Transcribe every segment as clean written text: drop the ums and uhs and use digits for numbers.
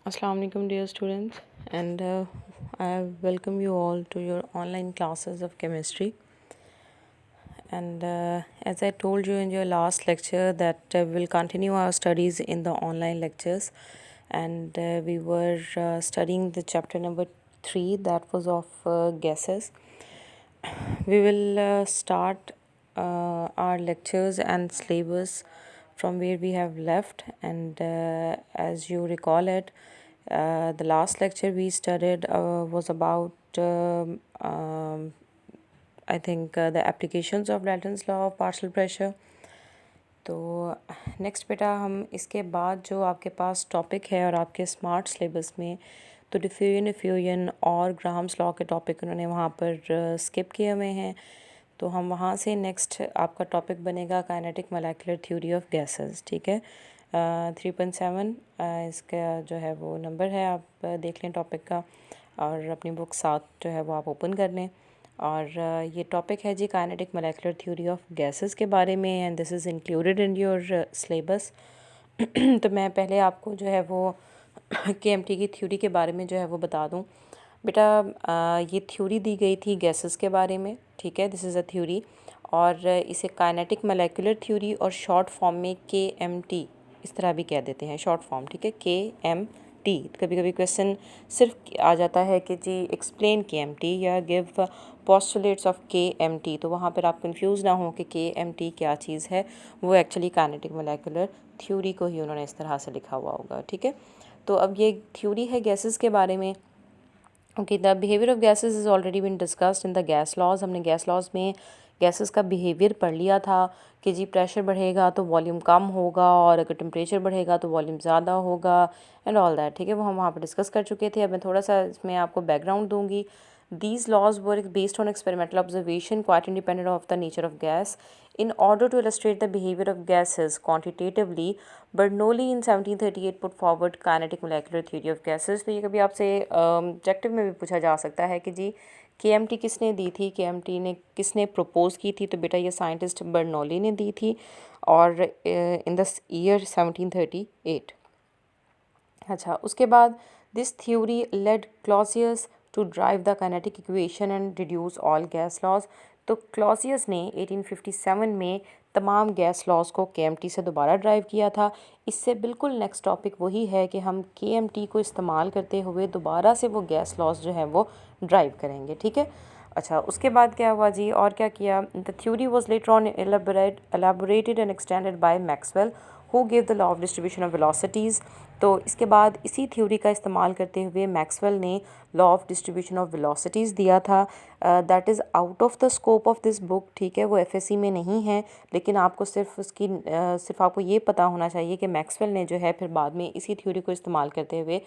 Assalamu alaikum dear students, and I welcome you all to your online classes of chemistry. And as I told you in your last lecture that we'll continue our studies in the online lectures, and we were studying the chapter number 3, that was of gases. We will start our lectures and syllabus from where we have left, and as you recall it, the last lecture we studied was about I think the applications of Dalton's law of partial pressure. तो next बेटा हम इसके बाद जो आपके पास topic है और आपके स्मार्ट सिलेबस में तो डिफ्यूजन इफ्यूजन और ग्राहम्स लॉ के टॉपिक उन्होंने वहाँ पर स्किप किए हुए हैं। तो हम वहाँ से नेक्स्ट आपका टॉपिक बनेगा kinetic molecular theory of gases. ठीक है, 3.7 इसका जो है वो नंबर है, आप देख लें टॉपिक का और अपनी बुक साथ जो है वो आप ओपन कर लें। और ये टॉपिक है जी kinetic molecular theory of gases के बारे में, and this is included in your syllabus. तो मैं पहले आपको जो है वो केएमटी की थ्योरी के बारे में जो है वो बता दूं। बेटा ये थ्योरी दी गई थी गैसेस के बारे में। ठीक है, दिस इज़ अ थ्योरी, और इसे काइनेटिक मोलेकुलर थ्योरी और शॉर्ट फॉर्म में केएमटी इस तरह भी कह देते हैं, शॉर्ट फॉर्म। ठीक है, केएमटी। कभी कभी क्वेश्चन सिर्फ आ जाता है कि जी एक्सप्लेन केएमटी या गिव पोस्टुलेट्स ऑफ केएमटी, तो वहाँ पर आप कंफ्यूज ना हो कि केएमटी क्या चीज़ है। वो एक्चुअली काइनेटिक मोलेकुलर थ्योरी को ही उन्होंने इस तरह से लिखा हुआ होगा। ठीक है, तो अब ये थ्योरी है गैसेस के बारे में। Okay, the behaviour of gases is already been discussed in the gas laws. हमने गैस लॉज में गैसेस का बिहेवियर पढ़ लिया था कि जी प्रेशर बढ़ेगा तो वॉल्यूम कम होगा, और अगर टेम्परेचर बढ़ेगा तो वॉल्यूम ज़्यादा होगा, एंड ऑल दैट। ठीक है, वो हम वहाँ पर डिस्कस कर चुके थे। अब मैं थोड़ा सा इसमें आपको बैकग्राउंड दूंगी। These laws were based on experimental observation, quite independent of the nature of gas, in order to illustrate the behavior of gases quantitatively. Bernoulli in 1738 put forward kinetic molecular theory of gases. तो ये कभी आपसे objective में भी पूछा जा सकता है कि जी केएमटी किसने दी थी, केएमटी ने किसने प्रपोज की थी। तो बेटा ये साइंटिस्ट बर्नौली ने दी थी, और इन द ईयर 1738। अच्छा, उसके बाद this theory led Clausius to drive the kinetic equation and reduce all gas laws. तो क्लॉसियस ने 1857 में तमाम गैस लॉज को केएमटी से दोबारा ड्राइव किया था। इससे बिल्कुल नेक्स्ट टॉपिक वही है कि हम केएमटी को इस्तेमाल करते हुए दोबारा से वो गैस लॉज जो है वो ड्राइव करेंगे। ठीक है, अच्छा उसके बाद क्या हुआ जी, और क्या किया। The theory was later on elaborated and extended by Maxwell who gave the law of distribution of velocities. तो इसके बाद इसी थ्योरी का इस्तेमाल करते हुए मैक्सवेल ने law of distribution of velocities दिया था। That is out of the scope of this book. ठीक है, वो एफएससी में नहीं है, लेकिन आपको सिर्फ उसकी सिर्फ आपको ये पता होना चाहिए कि मैक्सवेल ने जो है फिर बाद में इसी थ्योरी को इस्तेमाल करते हुए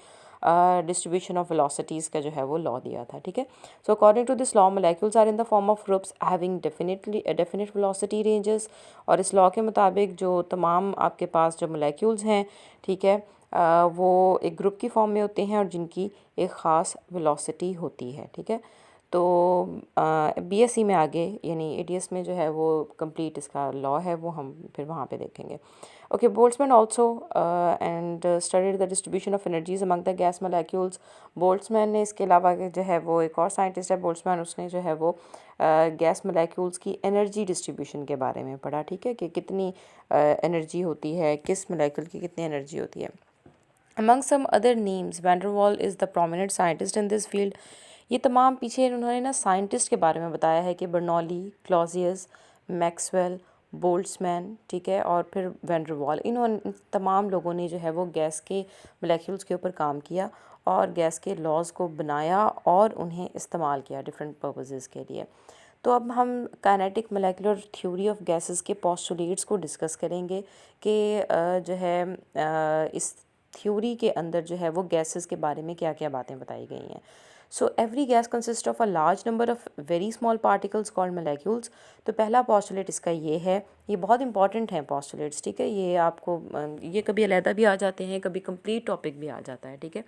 डिस्ट्रीब्यूशन ऑफ वेलोसिटीज़ का जो है वो लॉ दिया था। ठीक है, so according to this law molecules are in the form of groups having definite velocity ranges. और इस लॉ के मुताबिक जो तमाम आपके पास जो मोलेक्यूल्स हैं, ठीक है, वो एक ग्रुप की फॉर्म में होते हैं और जिनकी एक ख़ास वेलोसिटी होती है। ठीक है, तो बीएससी में आगे यानी एडीएस में जो है वो कंप्लीट इसका लॉ है, वो हम फिर वहाँ पे देखेंगे। Okay, Boltzmann also and studied the distribution of energies among the gas molecules. Boltzmann ने इसके अलावा जो है वो एक और साइंटिस्ट है बोल्ट्जमैन, उसने जो है वो गैस मोलेक्यूल्स की एनर्जी डिस्ट्रीब्यूशन के बारे में पढ़ा। ठीक है, कि कितनी एनर्जी होती है, किस मोलेक्यूल की कितनी एनर्जी होती है। Among some other names, Van der Waal is the prominent scientist in this field. ये तमाम पीछे उन्होंने ना साइंटिस्ट के बारे में बताया है कि बर्नौली, क्लॉजियस, मैक्सवेल, बोल्ट्जमैन, ठीक है, और फिर वैन डर वाल, इन तमाम लोगों ने जो है वो गैस के मोलेक्यूल्स के ऊपर काम किया और गैस के लॉज को बनाया और उन्हें इस्तेमाल किया डिफरेंट पर्पसेस के लिए। तो अब हम kinetic molecular theory of gases के पोस्टुलेट्स को डिस्कस करेंगे कि जो है इस थ्योरी के अंदर जो है वो गैसेस के बारे में क्या क्या बातें बताई गई हैं। So every gas consist of a large number of very small particles called molecules. तो पहला पोस्टुलेट इसका ये है, ये बहुत इंपॉर्टेंट है पोस्टुलेट्स। ठीक है, ये आपको ये कभी अलहदा भी आ जाते हैं, कभी कंप्लीट टॉपिक भी आ जाता है। ठीक है,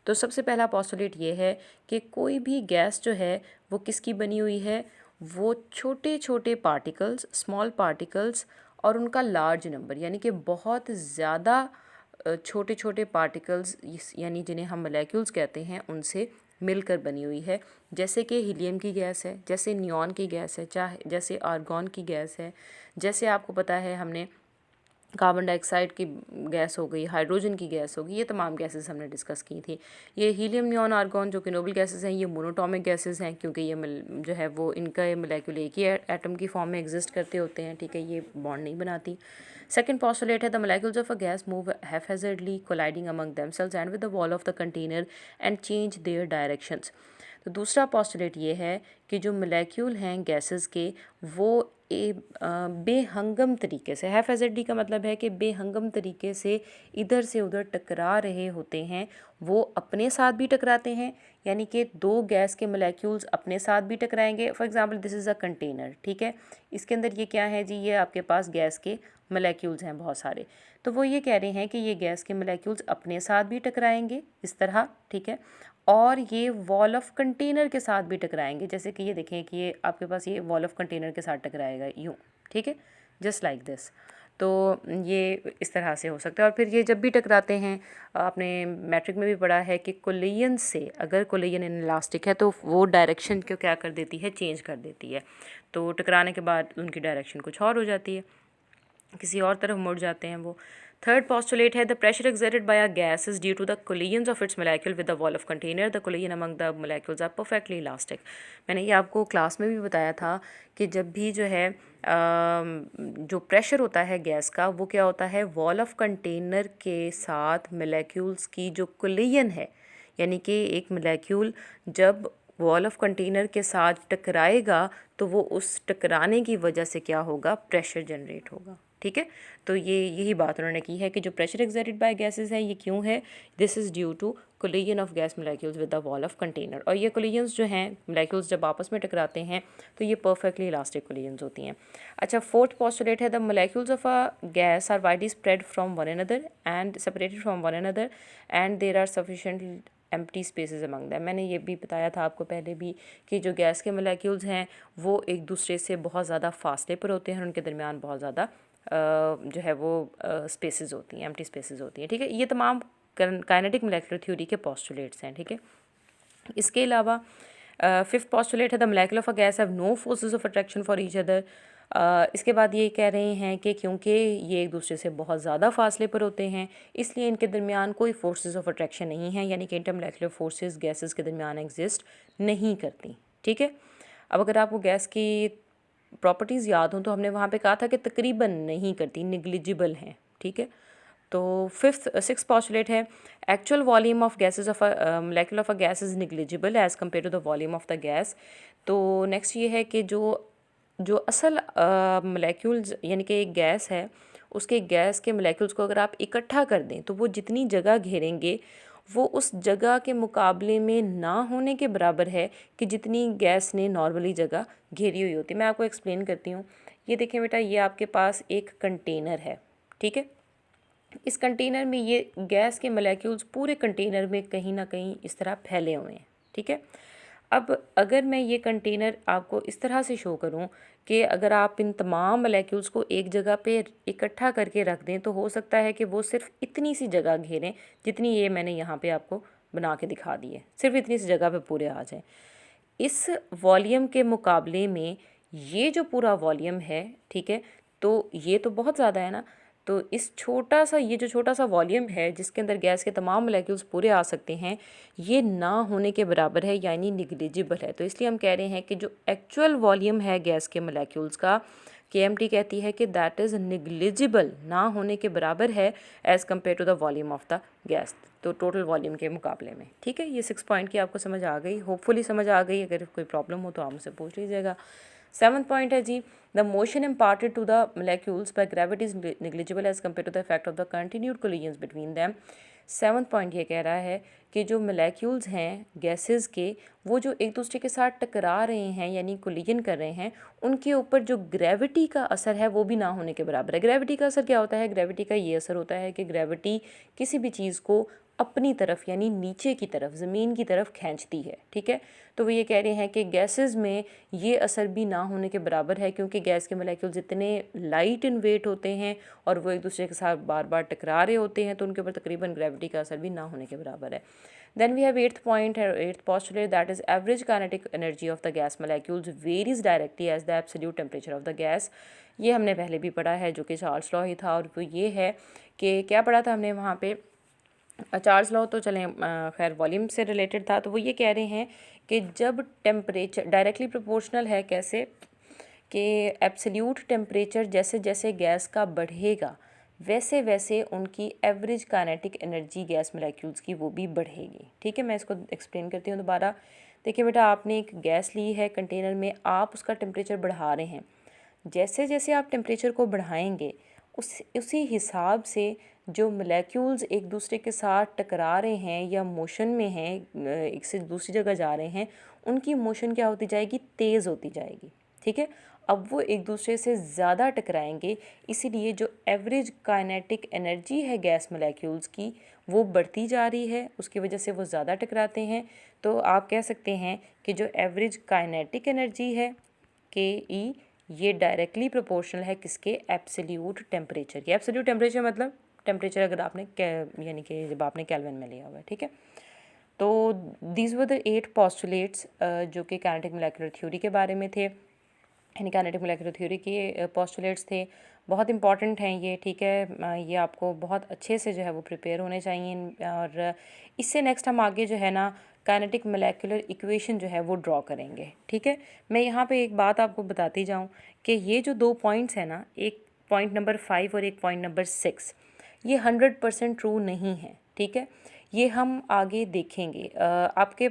तो सबसे पहला पोस्टुलेट ये है कि कोई भी गैस जो है वो किसकी बनी हुई है, वो छोटे छोटे पार्टिकल्स, स्मॉल पार्टिकल्स और उनका लार्ज नंबर, यानी कि बहुत ज़्यादा छोटे छोटे पार्टिकल्स यानी जिन्हें हम मोलेक्यूल्स कहते हैं उनसे मिलकर बनी हुई है। जैसे कि हीलियम की गैस है, जैसे नियॉन की गैस है, चाहे जैसे आर्गॉन की गैस है, जैसे आपको पता है हमने कार्बन डाइऑक्साइड की गैस हो गई, हाइड्रोजन की गैस हो गई, ये तमाम गैसेस हमने डिस्कस की थी। ये हीलियम नियॉन आर्गॉन जो कि नोबल गैसेस हैं, ये मोनोटॉमिक गैसेस हैं क्योंकि ये जो है वो इनका मोलेक्यूल एक ही एटम की फॉर्म में एग्जिस्ट करते होते हैं, ठीक है, ये बॉन्ड नहीं बनाती। सेकंड पॉस्टुलेट है the molecules of a gas move haphazardly colliding among themselves and with the wall of the container and change their directions. तो दूसरा पॉस्टुलेट ये है कि जो मोलेक्यूल हैं गैसेस के वो बेहंगम तरीके से, हैफेजर्डली का मतलब है कि बेहंगम तरीके से इधर से उधर टकरा रहे होते हैं। वो अपने साथ भी टकराते हैं, यानी कि दो गैस के मोलेक्यूल्स अपने साथ भी टकराएंगे। For example this is a container, ठीक है, इसके अंदर ये क्या है जी, ये आपके पास गैस के मोलेक्यूल्स हैं बहुत सारे। तो वो ये कह रहे हैं कि ये गैस के मोलेक्यूल्स अपने साथ भी टकराएंगे इस तरह, ठीक है, और ये वॉल ऑफ कंटेनर के साथ भी टकराएंगे। जैसे कि ये देखें कि ये आपके पास ये वॉल ऑफ कंटेनर के साथ टकराएगा यूँ, ठीक है, जस्ट लाइक दिस। तो ये इस तरह से हो सकता है। और फिर ये जब भी टकराते हैं, आपने मैट्रिक में भी पढ़ा है कि कोलिजन से, अगर कोलिजन इलास्टिक है तो वो डायरेक्शन को क्या कर देती है, चेंज कर देती है। तो टकराने के बाद उनकी डायरेक्शन कुछ और हो जाती है, किसी और तरफ मुड़ जाते हैं वो। थर्ड पॉस्टुलेट है the pressure exerted by a gas is due to the collisions of its molecule with the wall of container the collision among the molecules are perfectly elastic. मैंने ये आपको क्लास में भी बताया था कि जब भी जो है जो प्रेशर होता है गैस का, वो क्या होता है, वॉल ऑफ कंटेनर के साथ मोलेक्यूल्स की जो कोलिजन है, यानी कि एक मोलेक्यूल जब वॉल ऑफ कंटेनर के साथ टकराएगा तो वो उस टकराने की वजह से क्या होगा, प्रेशर जनरेट होगा, ठीक है। तो ये यही बात उन्होंने की है कि जो प्रेशर एक्सर्टेड बाय गैसेस है ये क्यों है, this is due to collision of gas molecules with the wall of container. और ये कोलिजन्स जो हैं मोलेक्यूल्स जब आपस में टकराते हैं तो ये परफेक्टली इलास्टिक कोलिजन्स होती हैं। अच्छा, फोर्थ पॉस्टुलेट है the molecules of a gas are widely spread from one another and separated from one another and there are sufficient empty spaces among them. मैंने ये भी बताया था आपको पहले भी कि जो गैस के मोलेक्यूल्स हैं वो एक दूसरे से बहुत ज़्यादा फासले पर होते हैं और उनके दरमियान बहुत ज़्यादा जो है वो स्पेसेस होती हैं, एम्प्टी स्पेसेस होती हैं, ठीक है। ये तमाम काइनेटिक मोलेकुलर थ्योरी के पॉस्टुलेट्स हैं, ठीक है। इसके अलावा फिफ्थ पॉस्टुलेट है the molecule of a gas have no forces of attraction for each other. इसके बाद ये कह रहे हैं कि क्योंकि ये एक दूसरे से बहुत ज़्यादा फासले पर होते हैं इसलिए इनके दरमियान कोई फोर्सेस ऑफ अट्रैक्शन नहीं है, यानी कि इंटरमोलेक्युलर फोर्सेस गैसेस के दरमियान एग्जिस्ट नहीं करती, ठीक है। अब अगर आपको गैस की प्रॉपर्टीज़ याद हों तो हमने वहाँ पे कहा था कि तकरीबन नहीं करती, निग्लिजिबल हैं, ठीक है। तो सिक्स पॉस्टुलेट है actual volume of gases of molecule of a gas is negligible as compare to the volume of the gas. तो नेक्स्ट ये है कि जो जो असल मोलेक्यूल्स यानी कि एक गैस है उसके गैस के मोलेक्यूल्स को अगर आप इकट्ठा कर दें तो वो जितनी जगह घेरेंगे वो उस जगह के मुकाबले में ना होने के बराबर है कि जितनी गैस ने नॉर्मली जगह घेरी हुई होती है। मैं आपको एक्सप्लेन करती हूँ। ये देखें बेटा, ये आपके पास एक कंटेनर है, ठीक है। इस कंटेनर में ये गैस के मोलेक्यूल्स पूरे कंटेनर में कहीं ना कहीं इस तरह फैले हुए हैं, ठीक है। अब अगर मैं ये कंटेनर आपको इस तरह से शो करूं कि अगर आप इन तमाम मोलेक्यूल्स को एक जगह पे इकट्ठा करके रख दें तो हो सकता है कि वो सिर्फ इतनी सी जगह घेरें जितनी ये मैंने यहाँ पे आपको बना के दिखा दी है, सिर्फ इतनी सी जगह पे पूरे आ जाएं। इस वॉल्यूम के मुकाबले में ये जो पूरा वॉल्यूम है, ठीक है, तो ये तो बहुत ज़्यादा है ना। तो इस छोटा सा, ये जो छोटा सा वॉल्यूम है जिसके अंदर गैस के तमाम मोलेक्यूल्स पूरे आ सकते हैं, ये ना होने के बराबर है, यानी निग्लिजिबल है। तो इसलिए हम कह रहे हैं कि जो एक्चुअल वॉल्यूम है गैस के मोलेक्यूल्स का, केएमटी कहती है कि दैट इज़ निग्लिजिबल, ना होने के बराबर है as compare to the volume of the gas, तो टोटल वॉल्यूम के मुकाबले में, ठीक है। ये 6 पॉइंट की आपको समझ आ गई, होपफुली समझ आ गई। अगर कोई प्रॉब्लम हो तो आप मुझसे पूछ लीजिएगा। 7th पॉइंट है जी, the motion imparted to the molecules by gravity is negligible as compare to the effect of the continued collisions between them. 7th point ये कह रहा है कि जो मोलेक्यूल्स हैं गैसेस के, वो जो एक दूसरे के साथ टकरा रहे हैं यानी कोलिजन कर रहे हैं, उनके ऊपर जो ग्रेविटी का असर है वो भी ना होने के बराबर है। ग्रेविटी का असर क्या होता है? ग्रेविटी का ये असर होता है कि ग्रेविटी किसी भी चीज़ को अपनी तरफ यानी नीचे की तरफ, ज़मीन की तरफ खींचती है। ठीक है, तो वो ये कह रहे हैं कि गैसेस में ये असर भी ना होने के बराबर है, क्योंकि गैस के मॉलिक्यूल्स इतने लाइट इन वेट होते हैं और वो एक दूसरे के साथ बार बार टकरा रहे होते हैं, तो उनके ऊपर तकरीबन ग्रेविटी का असर भी ना होने के बराबर है। Then we have eighth point, eighth postulate, that is average kinetic energy of the gas molecules varies directly as the absolute temperature of the gas। ये हमने पहले भी पढ़ा है, जो कि चार्ल्स लॉ ही था, और वो ये है कि क्या पढ़ा था हमने वहाँ पे, चार्ल्स लॉ तो चलें खैर वॉल्यूम से रिलेटेड था। तो वो ये कह रहे हैं कि जब टेम्परेचर डायरेक्टली प्रोपोर्शनल है, कैसे कि एब्सोल्यूट टेम्परेचर जैसे जैसे गैस का बढ़ेगा वैसे वैसे उनकी average kinetic energy gas molecules की वो भी बढ़ेगी। ठीक है, मैं इसको एक्सप्लेन करती हूँ दोबारा। देखिए बेटा, आपने एक गैस ली है कंटेनर में, आप उसका टेम्परेचर बढ़ा रहे हैं। जैसे जैसे आप टेम्परेचर को बढ़ाएंगे उसी हिसाब से जो मोलेक्यूल्स एक दूसरे के साथ टकरा रहे हैं या मोशन में हैं, एक से दूसरी जगह जा रहे हैं, उनकी मोशन क्या होती जाएगी, तेज़ होती जाएगी। ठीक है, अब वो एक दूसरे से ज़्यादा टकराएंगे, इसीलिए जो एवरेज काइनेटिक एनर्जी है गैस मोलेक्यूल्स की वो बढ़ती जा रही है, उसकी वजह से वो ज़्यादा टकराते हैं। तो आप कह सकते हैं कि जो एवरेज काइनेटिक एनर्जी है के ई, ये डायरेक्टली प्रोपोर्शनल है किसके, एब्सोल्यूट टेम्परेचर के। एब्सोल्यूट टेम्परेचर मतलब टेम्परेचर अगर आपने यानी कि जब आपने केल्विन में लिया हुआ है। ठीक है, तो दीज वर द 8 पोस्टुलेट्स जो कि काइनेटिक मोलेकुलर थ्योरी के बारे में थे, यानी काइनेटिक मोलेकुलर थ्योरी के पोस्टुलेट्स थे। बहुत इंपॉर्टेंट हैं ये। ठीक है, ये आपको बहुत अच्छे से जो है वो प्रिपेयर होने चाहिए। और इससे नेक्स्ट हम आगे जो है ना काइनेटिक मोलेकुलर इक्वेशन जो है वो ड्रॉ करेंगे। ठीक है, मैं यहाँ पे एक बात आपको बताती जाऊँ कि ये जो 2 पॉइंट्स हैं ना, एक पॉइंट नंबर 5 और एक पॉइंट नंबर 6, ये 100% ट्रू नहीं है। ठीक है, ये हम आगे देखेंगे। आपके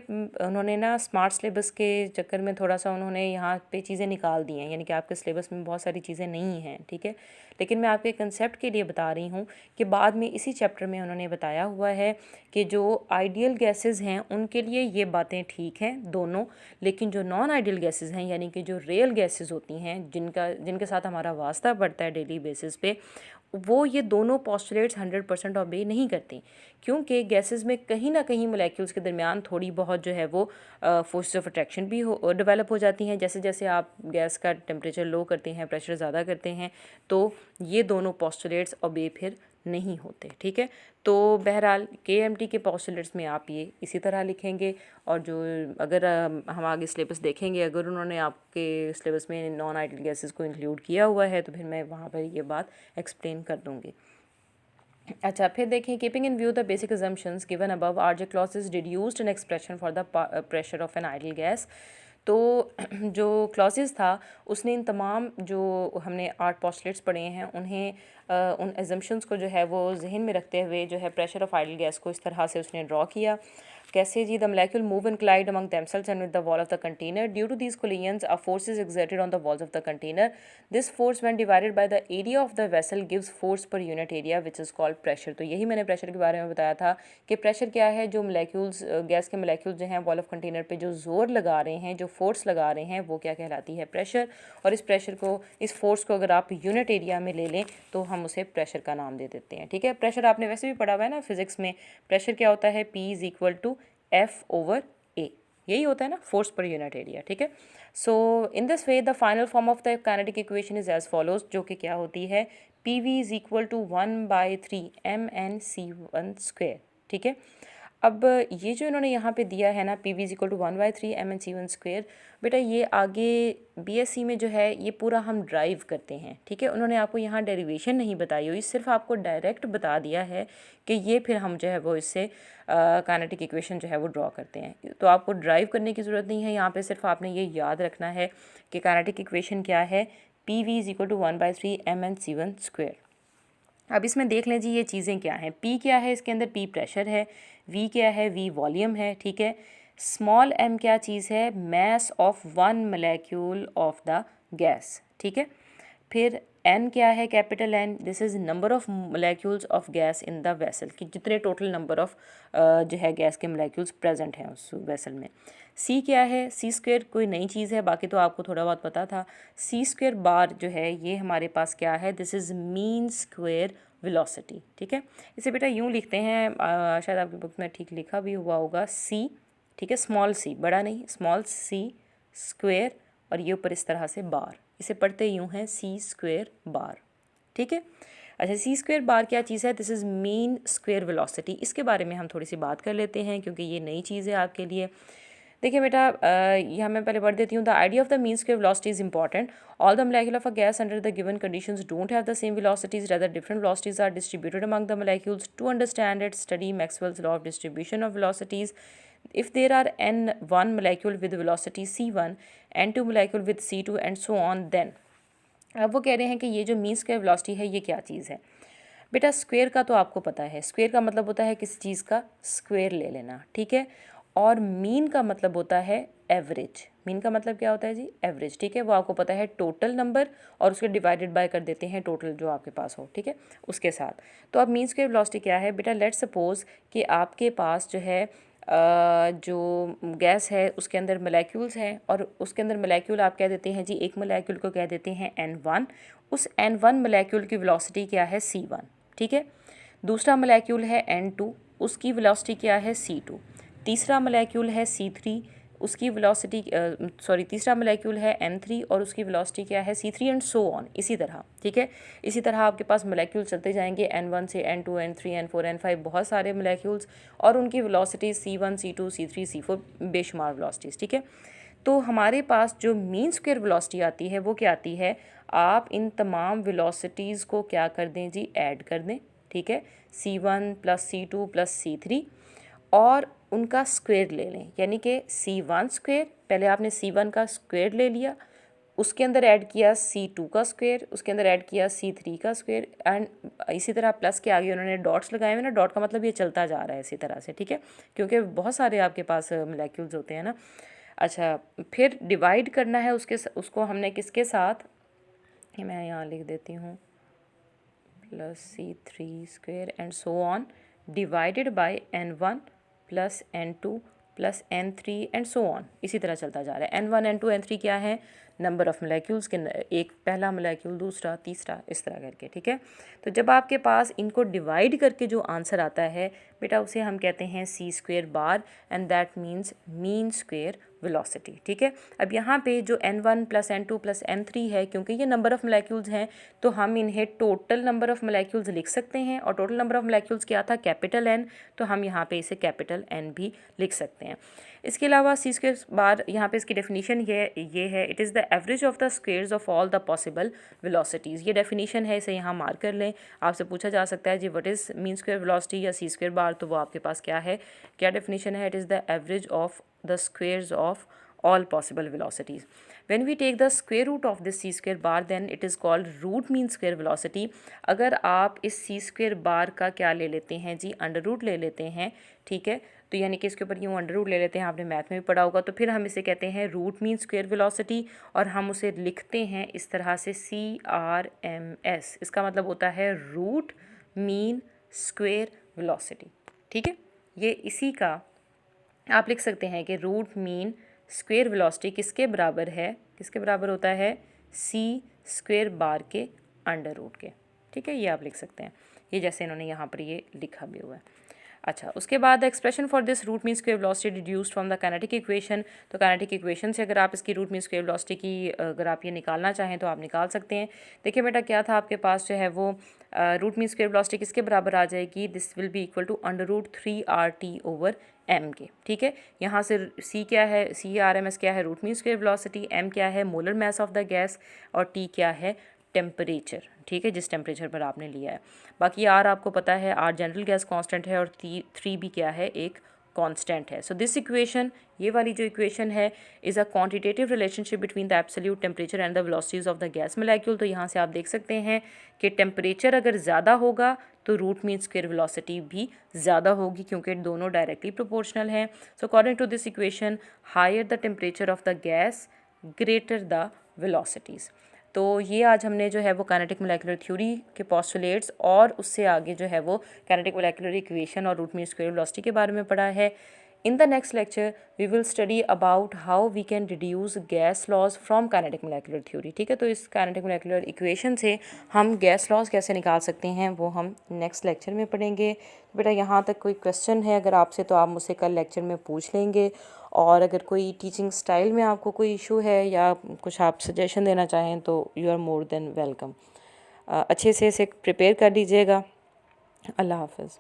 उन्होंने ना स्मार्ट सिलेबस के चक्कर में थोड़ा सा उन्होंने यहाँ पे चीज़ें निकाल दी हैं, यानी कि आपके सिलेबस में बहुत सारी चीज़ें नहीं हैं। ठीक है, लेकिन मैं आपके कंसेप्ट के लिए बता रही हूँ कि बाद में इसी चैप्टर में उन्होंने बताया हुआ है कि जो आइडियल गैसेस हैं उनके लिए ये बातें ठीक हैं दोनों, लेकिन जो नॉन आइडियल गैसेस हैं यानी कि जो रियल गैसेस होती हैं जिनके साथ हमारा वास्ता पड़ता है डेली बेसिस पे, वो ये दोनों पोस्टुलेट्स 100% ऑबे नहीं करती, क्योंकि गैसेस में कहीं ना कहीं मोलेक्यूल्स के दरमियान थोड़ी बहुत जो है वो फोर्सेस ऑफ अट्रैक्शन भी डेवलप हो जाती हैं। जैसे जैसे आप गैस का टेम्परेचर लो करते हैं, प्रेशर ज़्यादा करते हैं, तो ये दोनों पोस्टुलेट्स ऑबे फिर नहीं होते। ठीक है, तो बहरहाल केएमटी के पोस्टुलेट्स में आप ये इसी तरह लिखेंगे। और जो अगर हम आगे सिलेबस देखेंगे, अगर उन्होंने आपके सिलेबस में नॉन आइडियल गैसेस को इंक्लूड किया हुआ है तो फिर मैं वहाँ पर ये बात एक्सप्लेन कर दूँगी। अच्छा, फिर देखें, keeping in view the basic assumptions given above R J clauses deduced an expression for the pressure of an ideal gas. तो जो क्लॉजेज था उसने इन तमाम जो हमने 8 पोस्टुलेट्स पढ़े हैं उन्हें उन एजम्पशंस को जो है वो जहन में रखते हुए जो है प्रेशर ऑफ आइडियल गैस को इस तरह से उसने ड्रॉ किया। कैसे जी, the molecule move and collide among themselves and with the wall of the container. Due to these collisions, a force is exerted on the walls of the container. This force, when divided by the area of the vessel, gives force per unit area, which is called pressure. तो यही मैंने pressure के बारे में बताया था कि pressure क्या है, जो मोलेक्यूल्स गैस के मोलेक्यूल्स जो हैं वॉल ऑफ कंटेनर पे जो जोर लगा रहे हैं, जो फोर्स लगा रहे हैं, वो क्या कहलाती है, प्रेशर। और इस प्रेशर को, इस फोर्स को अगर आप यूनिट एरिया में ले लें तो हम उसे प्रेशर का नाम दे देते हैं। ठीक है, प्रेशर आपने वैसे भी पढ़ा हुआ है ना फिजिक्स में, प्रेशर क्या होता है, P is equal to F/A, यही होता है ना, फोर्स पर यूनिट एरिया। ठीक है, so in this way the final form of the kinetic equation is as follows, जो कि क्या होती है, PV is equal to 1/3 mnc1 ठीक है, अब ये जो इन्होंने यहाँ पे दिया है ना, PV is equal to 1/3 mnc1, बेटा ये आगे BSc में जो है ये पूरा हम ड्राइव करते हैं। ठीक है, उन्होंने आपको यहाँ डेरिवेशन नहीं बताई हुई, सिर्फ आपको डायरेक्ट बता दिया है कि ये फिर हम जो है वो इससे काइनेटिक इक्वेशन जो है वो ड्रॉ करते हैं। तो आपको ड्राइव करने की ज़रूरत नहीं है, यहाँ पे सिर्फ आपने ये याद रखना है कि काइनेटिक इक्वेशन क्या है, PV is equal to 1/3 mnc1। अब इसमें देख लें जी ये चीज़ें क्या हैं। P क्या है, इसके अंदर P प्रेशर है, V क्या है, V वॉल्यूम है। ठीक है, स्मॉल m क्या चीज़ है, mass of one molecule of the gas. ठीक है, फिर N क्या है, capital N, this is number of molecules of gas in the vessel, कि जितने टोटल नंबर ऑफ जो है गैस के मोलेक्यूल्स प्रेजेंट हैं उस वेसल में। C क्या है, C² कोई नई चीज़ है, बाकी तो आपको थोड़ा बहुत पता था। C² बार जो है ये हमारे पास क्या है, this is mean square velocity. ठीक है, इसे बेटा यूँ लिखते हैं, शायद आपकी बुक में ठीक लिखा भी हुआ होगा, सी, ठीक है, स्मॉल सी, बड़ा नहीं, स्मॉल सी स्क्वेयर, और ये ऊपर इस तरह से बार, इसे पढ़ते यूँ हैं सी स्क्वेयर बार। ठीक है, अच्छा, सी स्क्वेयर बार क्या चीज़ है? This is mean square velocity. इसके बारे में हम थोड़ी सी बात कर लेते हैं क्योंकि ये नई चीज़ है आपके लिए। देखिए बेटा, यहाँ मैं पहले पढ़ देती हूँ। The idea of the mean square velocity is important. All the molecule of a gas under the given conditions don't have the same velocities, rather different velocities are distributed among the molecules. To understand it, study Maxwell's law of distribution of velocities. If there are n1 molecule with velocity c1, n2 molecule with c2 and so on, then अब वो कह रहे हैं कि ये जो mean square velocity है ये क्या चीज़ है? बेटा स्क्वेयर का तो आपको पता है, स्क्वेयर का मतलब होता है किसी चीज़ का स्क्वेयर ले लेना, ठीक है। और मीन का मतलब होता है एवरेज। मीन का मतलब क्या होता है जी? एवरेज, ठीक है। वो आपको पता है टोटल नंबर और उसके डिवाइडेड बाय कर देते हैं टोटल जो आपके पास हो, ठीक है, उसके साथ। तो अब मीन स्क्वेयर वेलोसिटी क्या है बेटा? लेट्स सपोज कि आपके पास जो है जो गैस है उसके अंदर मोलेक्यूल्स हैं और उसके अंदर मोलेक्यूल आप कह देते हैं जी, एक मोलेक्यूल को कह देते हैं n1। उस n1 मोलेक्यूल की वेलोसिटी क्या है? c1, ठीक है। दूसरा मोलेक्यूल है n2, उसकी वेलोसिटी क्या है? c2। तीसरा मोलेक्यूल है c3, उसकी वेलोसिटी तीसरा मोलेक्यूल है n3 और उसकी वेलोसिटी क्या है? c3 एंड सो ऑन, इसी तरह, ठीक है। इसी तरह आपके पास मोलेक्यूल चलते जाएंगे n1 से n2 n3 n4 n5, बहुत सारे मोलेक्यूल्स और उनकी velocity c1 c2 c3 c4, बेशुमार वेलोसिटीज़, ठीक है। तो हमारे पास जो मीन स्क्वायर वेलोसिटी आती है वो क्या आती है? आप इन तमाम वेलोसिटीज़ को क्या कर दें जी? ऐड कर दें, ठीक है। c1 plus c2 plus c3 और उनका स्क्वायर ले लें, यानी कि c1 स्क्वायर, पहले आपने c1 का स्क्वायर ले लिया, उसके अंदर ऐड किया c2 का स्क्वायर, उसके अंदर ऐड किया c3 का स्क्वायर, एंड इसी तरह प्लस के आगे उन्होंने डॉट्स लगाए हुए ना। डॉट का मतलब ये चलता जा रहा है इसी तरह से, ठीक है, क्योंकि बहुत सारे आपके पास मोलेक्यूल्स होते हैं ना। अच्छा, फिर डिवाइड करना है उसको हमने किसके साथ? ये मैं यहाँ लिख देती हूँ, plus c3 square and so on divided by n1 plus n2 plus n3 and so on, इसी तरह चलता जा रहा है। n1 n2 n3 क्या है? नंबर ऑफ़ मोलेक्यूल्स के, एक पहला मोलेक्यूल, दूसरा, तीसरा, इस तरह करके, ठीक है। तो जब आपके पास इनको डिवाइड करके जो आंसर आता है बेटा, उसे हम कहते हैं C square bar, and that means mean square velocity, ठीक है। अब यहाँ पे जो n1 plus n2 plus n3 है, क्योंकि ये नंबर ऑफ़ मोलेक्यूल्स हैं तो हम इन्हें टोटल नंबर ऑफ़ मोलेक्यूल्स लिख सकते हैं, और टोटल नंबर ऑफ़ मोलेक्यूल्स क्या था? कैपिटल N, तो हम यहाँ पे इसे कैपिटल N भी लिख सकते हैं। इसके अलावा सी स्क्वेयर बार, यहाँ पे इसकी डेफिनेशन ये है, it is the average of the squares of all the possible velocities. ये डेफिनेशन है, इसे यहाँ मार्क कर लें। आपसे पूछा जा सकता है जी what is mean square velocity या सी स्क्वेयर बार, तो वो आपके पास क्या है, क्या डेफिनेशन है? It is the average of the squares of all possible velocities. When we take the square root of this c square bar, then it is called root mean square velocity. अगर आप इस c square bar का क्या ले लेते हैं जी? Under root ले लेते हैं, ठीक है। तो यानी कि इसके ऊपर यूँ अंडर रूट ले लेते हैं, आपने मैथ में भी पढ़ा होगा। तो फिर हम इसे कहते हैं रूट मीन स्क्वेयर वेलोसिटी, और हम उसे लिखते हैं इस तरह से CRMS। इसका मतलब होता है रूट मीन स्क्वेयर वेलोसिटी, ठीक है। ये इसी का आप लिख सकते हैं कि रूट मीन स्क्वेयर वेलोसिटी किसके बराबर है? किसके बराबर होता है? सी स्क्वेयर बार के अंडर रूट के, ठीक है। ये आप लिख सकते हैं, ये जैसे इन्होंने यहाँ पर ये लिखा भी हुआ है। अच्छा, उसके बाद expression for this root mean square velocity deduced from the kinetic equation. तो काइनेटिक इक्वेशन से अगर आप इसकी रूट मीन स्क्वेयर वेलोसिटी की अगर आप ये निकालना चाहें तो आप निकाल सकते हैं। देखिए बेटा, क्या था आपके पास जो है वो रूट मीन स्क्वेयर वेलोसिटी किसके बराबर आ जाएगी? This will be equal to under root 3RT over m के, ठीक है। यहाँ से c क्या है? CRMS क्या है? Root mean square velocity. m क्या है? Molar mass of the gas. और t क्या है? टेम्परेचर, ठीक है, जिस टेम्परेचर पर आपने लिया है। बाकी r आपको पता है, r जनरल गैस कांस्टेंट है, और 3 भी क्या है? एक कांस्टेंट है। सो दिस इक्वेशन, ये वाली जो इक्वेशन है, is a quantitative relationship between the absolute temperature and the velocities of the gas molecule. तो यहाँ से आप देख सकते हैं कि टेम्परेचर अगर ज़्यादा होगा तो रूट मीन स्क्वेयर वेलोसिटी भी ज़्यादा होगी, क्योंकि दोनों डायरेक्टली प्रोपोर्शनल हैं। So according to this equation, higher the temperature of the gas, greater the velocities. तो ये आज हमने जो है वो काइनेटिक मोलेकुलर थ्योरी के पोस्टुलेट्स और उससे आगे जो है वो काइनेटिक मोलेकुलर इक्वेशन और रूट मीन स्क्वेयर वेलोसिटी के बारे में पढ़ा है। In the next lecture, we will study about how we can deduce gas laws from kinetic molecular theory. ठीक है, तो इस kinetic molecular equation से हम gas laws कैसे निकाल सकते हैं वो हम next lecture में पढ़ेंगे। तो बेटा यहाँ तक कोई question है अगर आपसे तो आप मुझसे कल lecture में पूछ लेंगे, और अगर कोई टीचिंग स्टाइल में आपको कोई इशू है या कुछ आप सजेशन देना चाहें तो you are more than welcome. अच्छे से इसे प्रिपेयर कर लीजिएगा। अल्लाह हाफ़िज़।